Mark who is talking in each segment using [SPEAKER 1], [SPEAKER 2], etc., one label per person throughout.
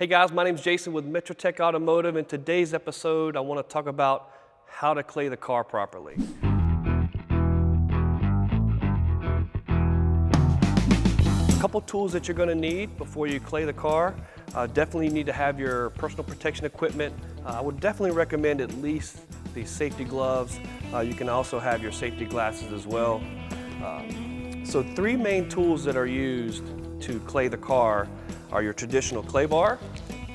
[SPEAKER 1] Hey guys, my name's Jason with Metrotech Automotive. In today's episode, I want to talk about how to clay the car properly. A couple tools that you're going to need before you clay the car. Definitely need to have your personal protection equipment. I would definitely recommend at least the safety gloves. You can also have your safety glasses as well. So three main tools that are used to clay the car are your traditional clay bar,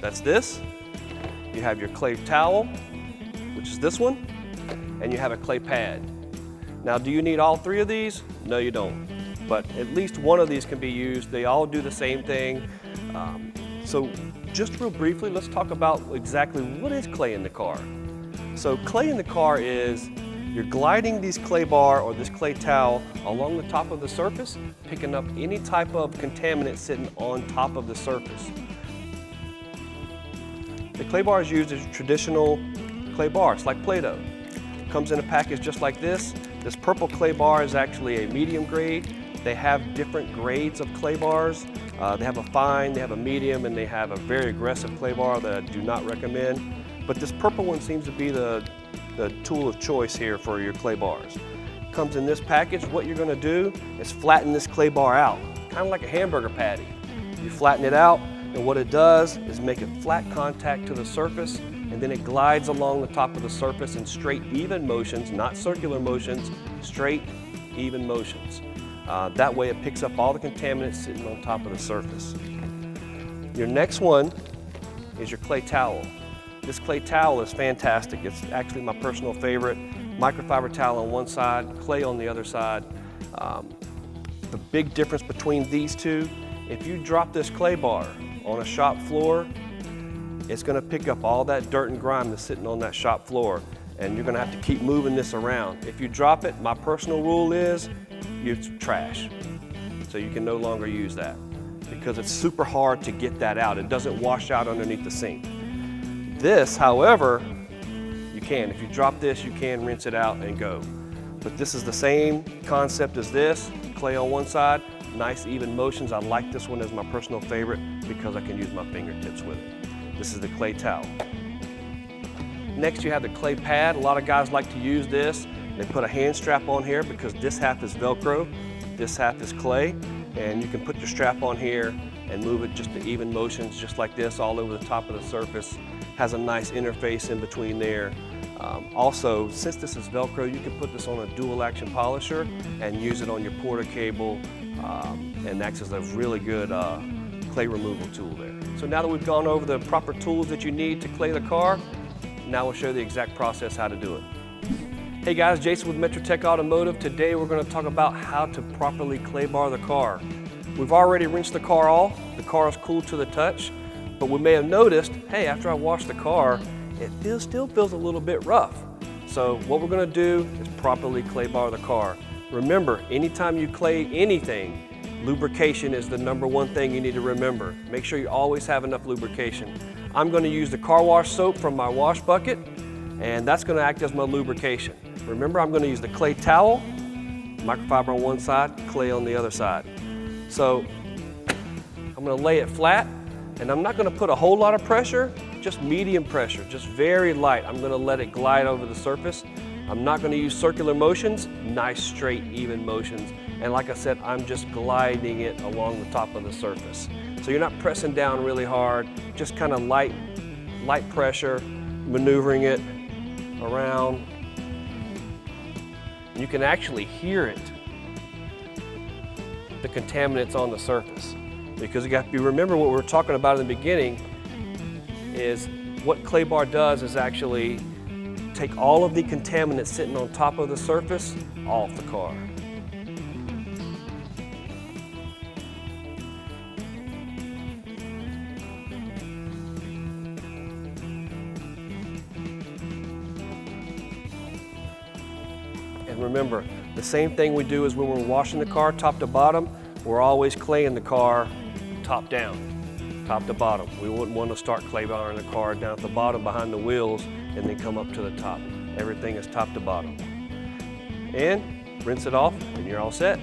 [SPEAKER 1] that's this. You have your clay towel, which is this one, and you have a clay pad. Now, do you need all three of these? No, you don't. But at least one of these can be used. They all do the same thing. So just real briefly, let's talk about exactly what is clay in the car. So clay in the car is you're gliding these clay bar or this clay towel along the top of the surface, picking up any type of contaminant sitting on top of the surface. The clay bar is used as a traditional clay bar. It's like Play-Doh. Comes in a package just like this. This purple clay bar is actually a medium grade. They have different grades of clay bars. They have a fine, they have a medium, and they have a very aggressive clay bar that I do not recommend. But this purple one seems to be the tool of choice here for your clay bars. Comes in this package. What you're going to do is flatten this clay bar out, kind of like a hamburger patty. You flatten it out, and what it does is make it flat contact to the surface, and then it glides along the top of the surface in straight, even motions, not circular motions, straight, even motions. That way it picks up all the contaminants sitting on top of the surface. Your next one is your clay towel. This clay towel is fantastic. It's actually my personal favorite. Microfiber towel on one side, clay on the other side. The big difference between these two, if you drop this clay bar on a shop floor, it's gonna pick up all that dirt and grime that's sitting on that shop floor, and you're gonna have to keep moving this around. If you drop it, my personal rule is, it's trash. So you can no longer use that because it's super hard to get that out. It doesn't wash out underneath the sink. This, however, you can. If you drop this, you can rinse it out and go. But this is the same concept as this. Clay on one side, nice even motions. I like this one as my personal favorite because I can use my fingertips with it. This is the clay towel. Next, you have the clay pad. A lot of guys like to use this. They put a hand strap on here because this half is Velcro, this half is clay, and you can put your strap on here and move it just to even motions, just like this, all over the top of the surface. Has a nice interface in between there. Also, since this is Velcro, you can put this on a dual action polisher and use it on your Porter cable, and acts as a really good clay removal tool there. So now that we've gone over the proper tools that you need to clay the car, now we'll show you the exact process how to do it. Hey guys, Jason with Metrotech Automotive. Today we're going to talk about how to properly clay bar the car. We've already rinsed the car off. The car is cool to the touch. But we may have noticed, hey, after I wash the car, it still feels a little bit rough. So what we're gonna do is properly clay bar the car. Remember, anytime you clay anything, lubrication is the #1 thing you need to remember. Make sure you always have enough lubrication. I'm gonna use the car wash soap from my wash bucket, and that's gonna act as my lubrication. Remember, I'm gonna use the clay towel, microfiber on one side, clay on the other side. So I'm gonna lay it flat. And I'm not going to put a whole lot of pressure, just medium pressure, just very light. I'm going to let it glide over the surface. I'm not going to use circular motions, nice straight even motions. And like I said, I'm just gliding it along the top of the surface. So you're not pressing down really hard, just kind of light pressure, maneuvering it around. You can actually hear it, the contaminants on the surface. Because you have to remember what we were talking about in the beginning is what clay bar does is actually take all of the contaminants sitting on top of the surface off the car. And remember, the same thing we do is when we're washing the car top to bottom, we're always claying the car top down, top to bottom. We wouldn't want to start clay barring the car down at the bottom behind the wheels and then come up to the top. Everything is top to bottom. And rinse it off and you're all set.